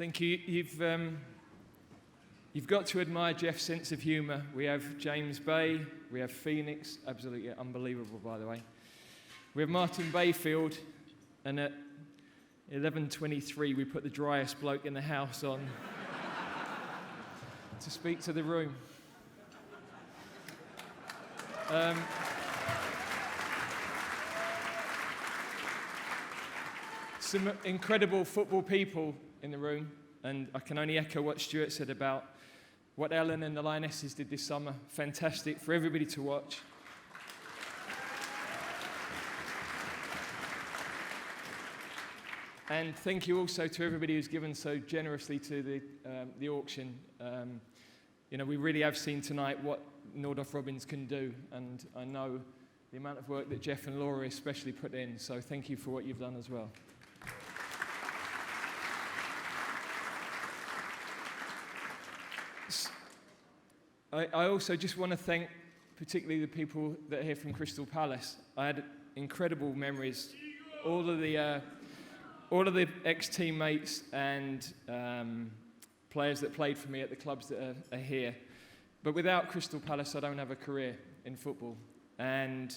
Thank you. You've got to admire Jeff's sense of humour. We have James Bay, we have Phoenix, absolutely unbelievable, by the way. We have Martin Bayfield, and at 11:23 we put the driest bloke in the house on to speak to the room. Some incredible football people in the room, and I can only echo what Stuart said about what Ellen and the Lionesses did this summer. Fantastic for everybody to watch. And thank you also to everybody who's given so generously to the auction. We really have seen tonight what Nordhoff Robbins can do, and I know the amount of work that Jeff and Laura especially put in, so thank you for what you've done as well. I also just want to thank particularly the people that are here from Crystal Palace. I had incredible memories. All of the ex-teammates and players that played for me at the clubs that are here. But without Crystal Palace, I don't have a career in football. And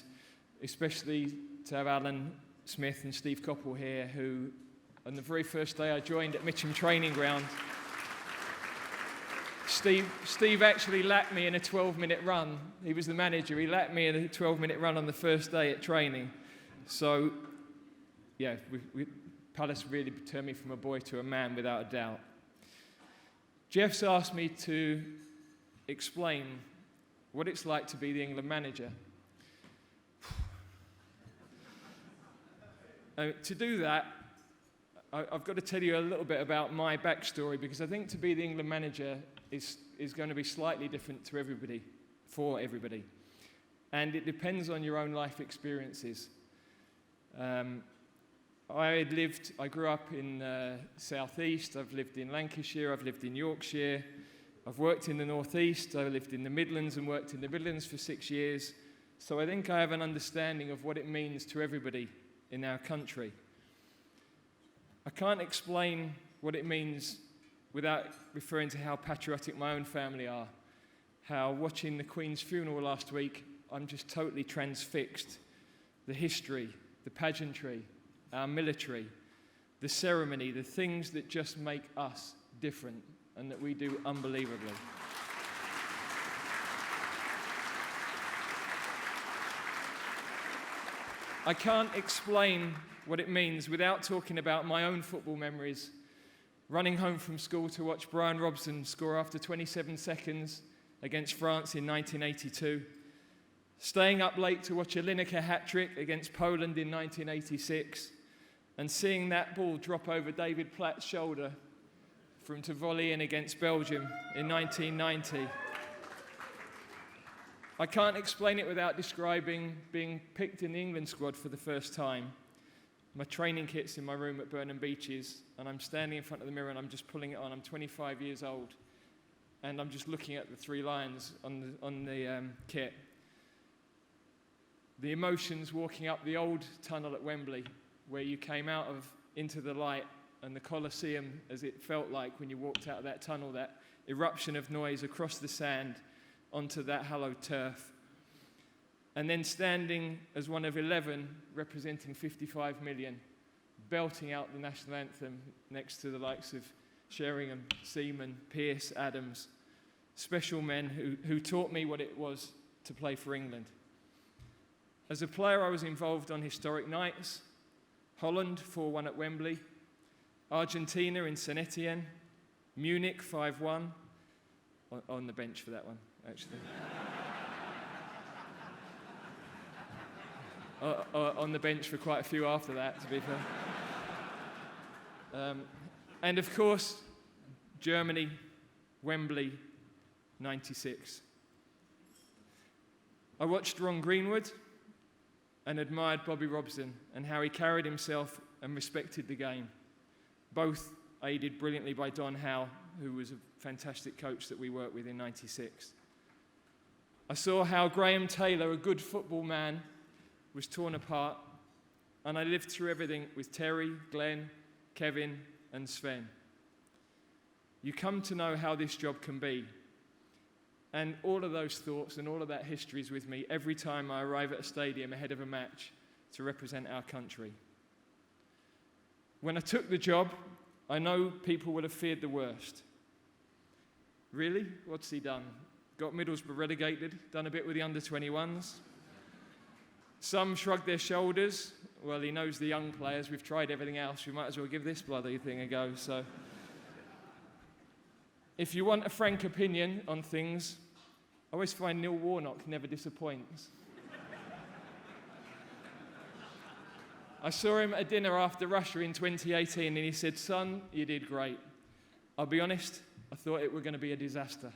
especially to have Alan Smith and Steve Coppell here, who on the very first day I joined at Mitcham Training Ground, Steve actually lapped me in a 12-minute run. He was the manager. He lapped me in a 12-minute run on the first day at training. So, yeah, Palace really turned me from a boy to a man, without a doubt. Jeff's asked me to explain what it's like to be the England manager. To do that, I've got to tell you a little bit about my backstory, because I think to be the England manager is going to be slightly different to everybody, for everybody. And it depends on your own life experiences. I grew up in South East, I've lived in Lancashire, I've lived in Yorkshire, I've worked in the North East, I lived in the Midlands and worked in the Midlands for 6 years. So I think I have an understanding of what it means to everybody in our country. I can't explain what it means without referring to how patriotic my own family are. How watching the Queen's funeral last week, I'm just totally transfixed. The history, the pageantry, our military, the ceremony, the things that just make us different and that we do unbelievably. I can't explain what it means without talking about my own football memories. Running home from school to watch Brian Robson score after 27 seconds against France in 1982. Staying up late to watch a Lineker hat-trick against Poland in 1986. And seeing that ball drop over David Platt's shoulder to volley in against Belgium in 1990. I can't explain it without describing being picked in the England squad for the first time. My training kit's in my room at Burnham Beeches, and I'm standing in front of the mirror and I'm just pulling it on. I'm 25 years old, and I'm just looking at the three lions on the kit. The emotions walking up the old tunnel at Wembley, where you came out of into the light, and the Colosseum, as it felt like when you walked out of that tunnel, that eruption of noise across the sand onto that hallowed turf. And then standing as one of 11, representing 55 million, belting out the national anthem next to the likes of Sheringham, Seaman, Pearce, Adams, special men who taught me what it was to play for England. As a player, I was involved on historic nights: Holland 4-1 at Wembley, Argentina in St Etienne, Munich 5-1, on the bench for that one, actually. On the bench for quite a few after that, to be fair. And of course, Germany, Wembley, 96. I watched Ron Greenwood and admired Bobby Robson and how he carried himself and respected the game. Both aided brilliantly by Don Howe, who was a fantastic coach that we worked with in 96. I saw how Graham Taylor, a good football man, was torn apart, and I lived through everything with Terry, Glenn, Kevin, and Sven. you come to know how this job can be. And all of those thoughts and all of that history is with me every time I arrive at a stadium ahead of a match to represent our country. When I took the job, I know people would have feared the worst. Really? What's he done? Got Middlesbrough relegated, done a bit with the under-21s. Some shrugged their shoulders. Well, he knows the young players. We've tried everything else. We might as well give this bloody thing a go. So, if you want a frank opinion on things, I always find Neil Warnock never disappoints. I saw him at a dinner after Russia in 2018 and he said, "Son, you did great. I'll be honest, I thought it were going to be a disaster."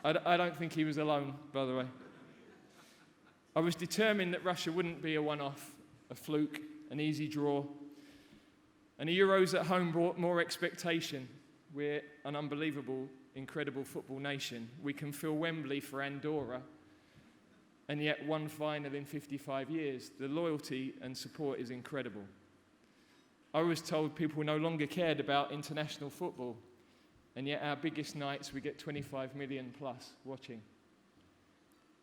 I don't think he was alone, by the way. I was determined that Russia wouldn't be a one-off, a fluke, an easy draw. And the Euros at home brought more expectation. We're an unbelievable, incredible football nation. We can fill Wembley for Andorra, and yet one final in 55 years. The loyalty and support is incredible. I was told people no longer cared about international football, and yet our biggest nights we get 25 million plus watching.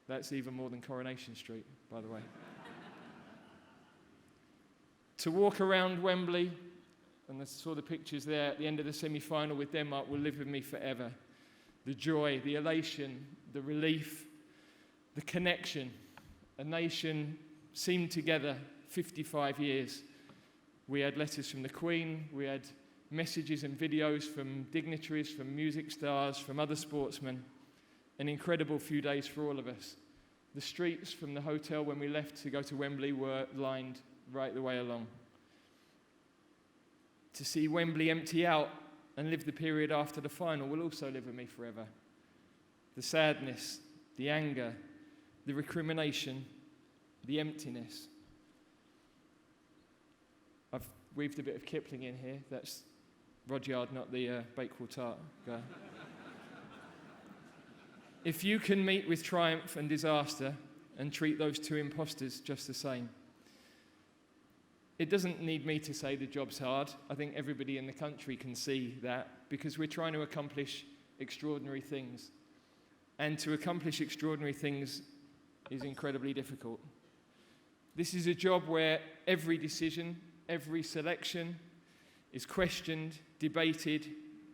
That's even more than Coronation Street, by the way. To walk around Wembley, and I saw the pictures there at the end of the semi-final with Denmark, will live with me forever. The joy, the elation, the relief, the connection. A nation seamed together 55 years. We had letters from the Queen, we had messages and videos from dignitaries, from music stars, from other sportsmen. An incredible few days for all of us. The streets from the hotel when we left to go to Wembley were lined right the way along. To see Wembley empty out and live the period after the final will also live with me forever. The sadness, the anger, the recrimination, the emptiness. I've weaved a bit of Kipling in here. That's Rudyard, not the Bakewell tart guy. If you can meet with triumph and disaster and treat those two imposters just the same, it doesn't need me to say the job's hard. I think everybody in the country can see that because we're trying to accomplish extraordinary things. And to accomplish extraordinary things is incredibly difficult. This is a job where every decision, every selection is questioned, debated,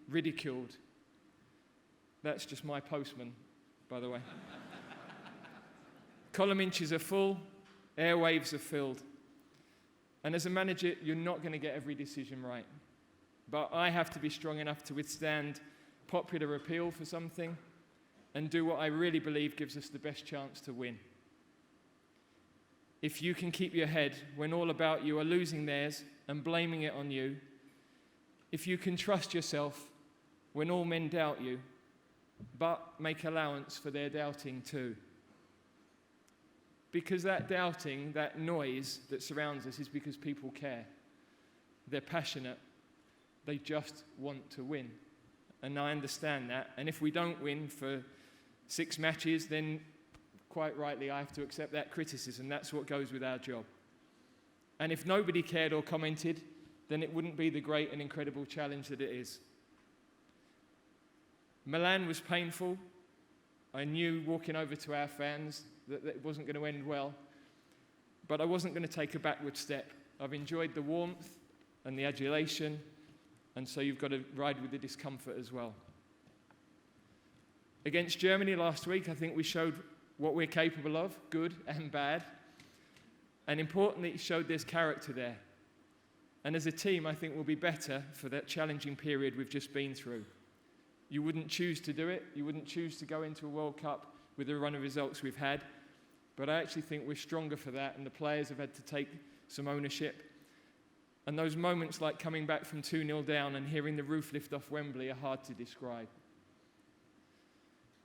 ridiculed. That's just my postman, by the way. Column inches are full, airwaves are filled. And as a manager, you're not going to get every decision right. But I have to be strong enough to withstand popular appeal for something and do what I really believe gives us the best chance to win. If you can keep your head when all about you are losing theirs and blaming it on you, if you can trust yourself when all men doubt you, but make allowance for their doubting too. Because that doubting, that noise that surrounds us is because people care. They're passionate. They just want to win. And I understand that. And if we don't win for 6 matches, then quite rightly I have to accept that criticism. That's what goes with our job. And if nobody cared or commented, then it wouldn't be the great and incredible challenge that it is. Milan was painful. I knew walking over to our fans that it wasn't going to end well. But I wasn't going to take a backward step. I've enjoyed the warmth and the adulation, and so you've got to ride with the discomfort as well. Against Germany last week, I think we showed what we're capable of, good and bad. And importantly, it showed there's character there. And as a team, I think we'll be better for that challenging period we've just been through. You wouldn't choose to do it. You wouldn't choose to go into a World Cup with the run of results we've had. But I actually think we're stronger for that, and the players have had to take some ownership. And those moments like coming back from 2-0 down and hearing the roof lift off Wembley are hard to describe.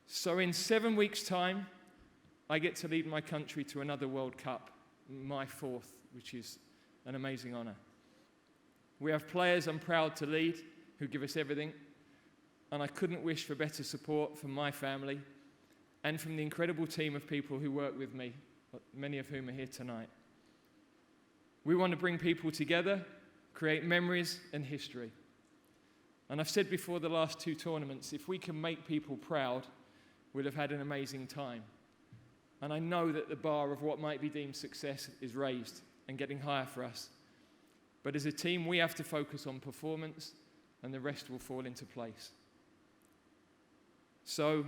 So in 7 weeks' time, I get to lead my country to another World Cup, my 4th, which is an amazing honour. We have players I'm proud to lead who give us everything, and I couldn't wish for better support from my family and from the incredible team of people who work with me, many of whom are here tonight. We want to bring people together create memories and history. And I've said before the last 2 tournaments, if we can make people proud, we'll have had an amazing time. And I know that the bar of what might be deemed success is raised and getting higher for us. But as a team, we have to focus on performance, and the rest will fall into place. So,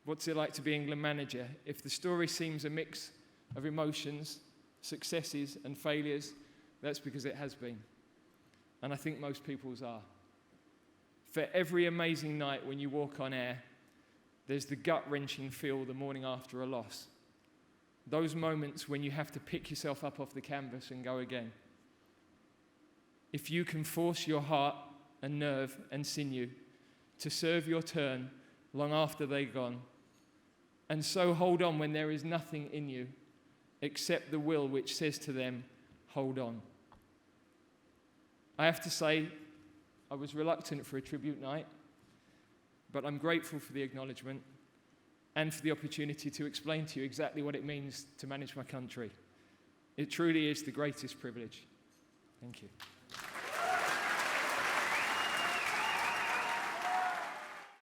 what's it like to be England manager? If the story seems a mix of emotions, successes and failures, that's because it has been. And I think most people's are. For every amazing night when you walk on air, there's the gut-wrenching feel the morning after a loss. Those moments when you have to pick yourself up off the canvas and go again. If you can force your heart and nerve and sinew to serve your turn long after they're gone, and so hold on when there is nothing in you except the will which says to them, hold on. I have to say, I was reluctant for a tribute night, but I'm grateful for the acknowledgement and for the opportunity to explain to you exactly what it means to manage my country. It truly is the greatest privilege. Thank you.